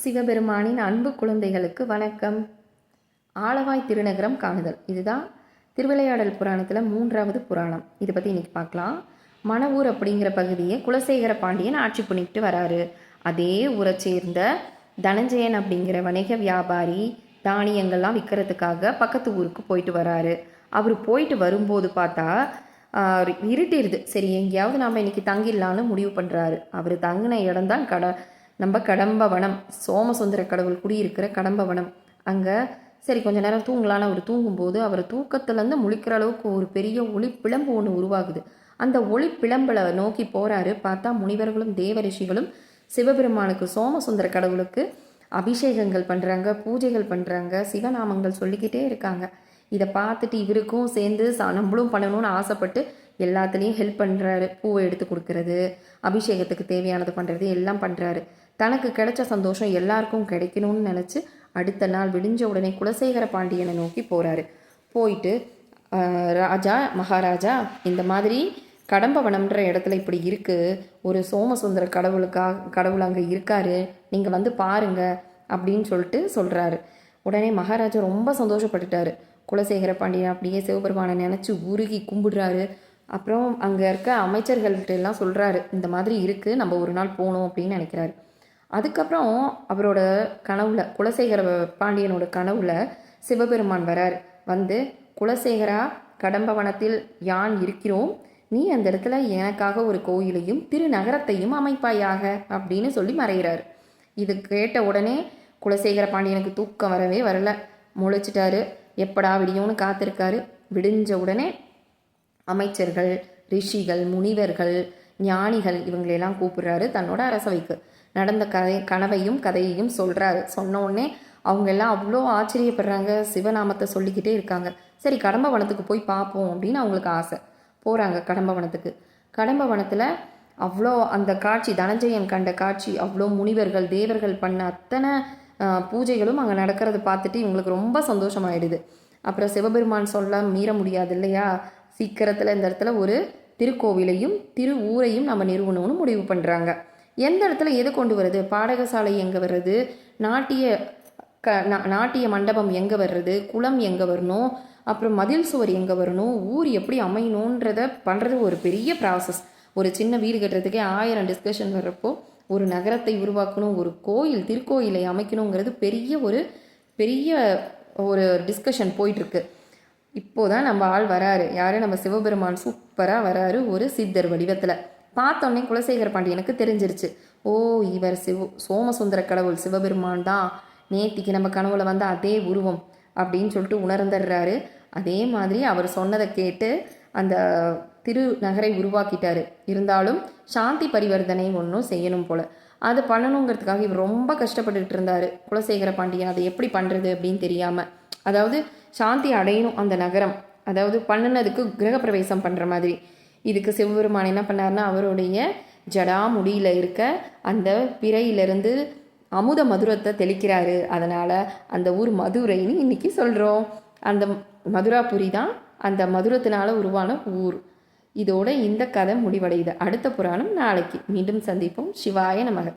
சிவபெருமானின் அன்பு குழந்தைகளுக்கு வணக்கம். ஆலவாய் திருநகரம் காணுதல். இதுதான் திருவிளையாடல் புராணத்தில் 3வது புராணம். இதை பற்றி இன்னைக்கு பார்க்கலாம். மணவூர் அப்படிங்கிற பகுதியை குலசேகர பாண்டியன் ஆட்சி பண்ணிட்டு வராரு. அதே ஊரை சேர்ந்த தனஞ்சயன் அப்படிங்கிற வணிக வியாபாரி தானியங்கள்லாம் விற்கிறதுக்காக பக்கத்து ஊருக்கு போயிட்டு வராரு. அவர் போயிட்டு வரும்போது பார்த்தா இருட்டிடுது. சரி, எங்கேயாவது நாம் இன்னைக்கு தங்கிடலான்னு முடிவு பண்ணுறாரு. அவர் தங்கின இடம்தான் நம்ம கடம்பவனம், சோமசுந்தர கடவுள் குடியிருக்கிற கடம்பவனம். அங்கே சரி கொஞ்ச நேரம் தூங்கலான்னு அவர் தூங்கும்போது அவர் தூக்கத்துலேருந்து முழிக்கிற அளவுக்கு ஒரு பெரிய ஒளிப்பிழம்பு ஒன்று உருவாகுது. அந்த ஒளிப்பிழம்பில் நோக்கி போகிறாரு. பார்த்தா முனிவர்களும் தேவரிஷிகளும் சிவபெருமானுக்கு, சோமசுந்தர கடவுளுக்கு அபிஷேகங்கள் பண்ணுறாங்க, பூஜைகள் பண்ணுறாங்க, சிவநாமங்கள் சொல்லிக்கிட்டே இருக்காங்க. இதை பார்த்துட்டு இவருக்கும் சேர்ந்து நம்மளும் பண்ணணும்னு ஆசைப்பட்டு எல்லாத்துலேயும் ஹெல்ப் பண்ணுறாரு. பூவை எடுத்து கொடுக்கறது, அபிஷேகத்துக்கு தேவையானது பண்ணுறது எல்லாம் பண்ணுறாரு. தனக்கு கிடைச்ச சந்தோஷம் எல்லாருக்கும் கிடைக்கணும்னு நினச்சி அடுத்த நாள் விடிஞ்ச உடனே குலசேகர பாண்டியனை நோக்கி போகிறாரு. போயிட்டு ராஜா, மகாராஜா, இந்த மாதிரி கடம்பவனம்ன்ற இடத்துல இப்படி இருக்குது, ஒரு சோமசுந்தர கடவுள் அங்கே இருக்காரு, நீங்கள் வந்து பாருங்க அப்படின்னு சொல்லிட்டு சொல்கிறாரு. உடனே மகாராஜா ரொம்ப சந்தோஷப்பட்டுட்டாரு. குலசேகர பாண்டியன் அப்படியே சிவபெருமானை நினச்சி உருகி கும்பிடுறாரு. அப்புறம் அங்கே இருக்க அமைச்சர்கள்ட்ட எல்லாம் சொல்கிறாரு, இந்த மாதிரி இருக்குது, நம்ம ஒரு நாள் போகணும் அப்படின்னு நினைக்கிறாரு. அதுக்கப்புறம் அவரோட கனவுல, குலசேகர பாண்டியனோட கனவுல சிவபெருமான் வரார். வந்து, குலசேகரா, கடம்பவனத்தில் யான் இருக்கிறோம், நீ அந்த இடத்துல எனக்காக ஒரு கோயிலையும் திருநகரத்தையும் அமைப்பாயாக அப்படின்னு சொல்லி மறைகிறார். இது கேட்ட உடனே குலசேகர பாண்டியனுக்கு தூக்கம் வரவே வரல. முழிச்சிட்டாரு. எப்படா விடியும்னு காத்திருக்காரு. விடிஞ்ச உடனே அமைச்சர்கள், ரிஷிகள், முனிவர்கள், ஞானிகள் இவங்களெல்லாம் கூப்பிடுறாரு தன்னோட அரசவைக்கு. நடந்த கனவையும் கதையையும் சொல்கிறாரு. சொன்ன உடனே அவங்க எல்லாம் அவ்வளோ ஆச்சரியப்படுறாங்க, சிவநாமத்தை சொல்லிக்கிட்டே இருக்காங்க. சரி, கடம்பவனத்துக்கு போய் பார்ப்போம் அப்படின்னு அவங்களுக்கு ஆசை. போகிறாங்க கடம்பவனத்துக்கு. கடம்பவனத்தில் அவ்வளோ அந்த காட்சி, தனஞ்சயன் கண்ட காட்சி, அவ்வளோ முனிவர்கள், தேவர்கள் பண்ண அத்தனை பூஜைகளும் அங்கே நடக்கிறத பார்த்துட்டு இவங்களுக்கு ரொம்ப சந்தோஷமாயிடுது. அப்புறம் சிவபெருமான் சொல்ல மீற முடியாது இல்லையா, சீக்கிரத்தில் இந்த இடத்துல ஒரு திருக்கோவிலையும் திரு ஊரையும் நம்ம நிறுவனம்னு முடிவு பண்ணுறாங்க. எந்த இடத்துல எது கொண்டு வருது, பாடகசாலை எங்கே வர்றது, நாட்டிய மண்டபம் எங்கே வர்றது, குளம் எங்கே வரணும், அப்புறம் மதில் சுவர் எங்கே வரணும், ஊர் எப்படி அமையணுன்றத பண்ணுறது ஒரு பெரிய ப்ராசஸ். ஒரு சின்ன வீடு கட்டுறதுக்கே 1000 டிஸ்கஷன் வர்றப்போ ஒரு நகரத்தை உருவாக்கணும், ஒரு கோயில், திருக்கோயிலை அமைக்கணுங்கிறது பெரிய ஒரு டிஸ்கஷன் போயிட்டுருக்கு. இப்போதான் நம்ம ஆள் வராரு. யார்? நம்ம சிவபெருமான் சூப்பராக வராரு, ஒரு சித்தர் வடிவத்தில். பார்த்தோன்னே குலசேகர பாண்டியனுக்கு தெரிஞ்சிருச்சு. ஓ, இவர் சோமசுந்தர கடவுள் சிவபெருமான் தான், நேத்திக்கு நம்ம கனவுல வந்த அதே உருவம் அப்படின்னு சொல்லிட்டு உணர்ந்துடுறாரு. அதே மாதிரி அவர் சொன்னதை கேட்டு அந்த திருநகரை உருவாக்கிட்டாரு. இருந்தாலும் சாந்தி பரிவர்த்தனை ஒன்றும் செய்யணும் போல். அது பண்ணணுங்கிறதுக்காக இவர் ரொம்ப கஷ்டப்பட்டுக்கிட்டு இருந்தார். குலசேகர பாண்டியன் அதை எப்படி பண்ணுறது அப்படின்னு தெரியாமல், அதாவது சாந்தி அடையணும் அந்த நகரம், அதாவது பண்ணினதுக்கு கிரகப்பிரவேசம் பண்ணுற மாதிரி. இதுக்கு சிவபெருமான் என்ன பண்ணார்னா, அவருடைய ஜடா முடியில் இருக்க அந்த பிறையிலிருந்து அமுத மதுரத்தை தெளிக்கிறாரு. அதனால் அந்த ஊர் மதுரைன்னு இன்னைக்கு சொல்கிறோம். அந்த மதுராபுரி தான் அந்த மதுரத்தினால உருவான ஊர். இதோட இந்த கதை முடிவடையுது. அடுத்த புராணம் நாளைக்கு. மீண்டும் சந்திப்போம். சிவாய நமக.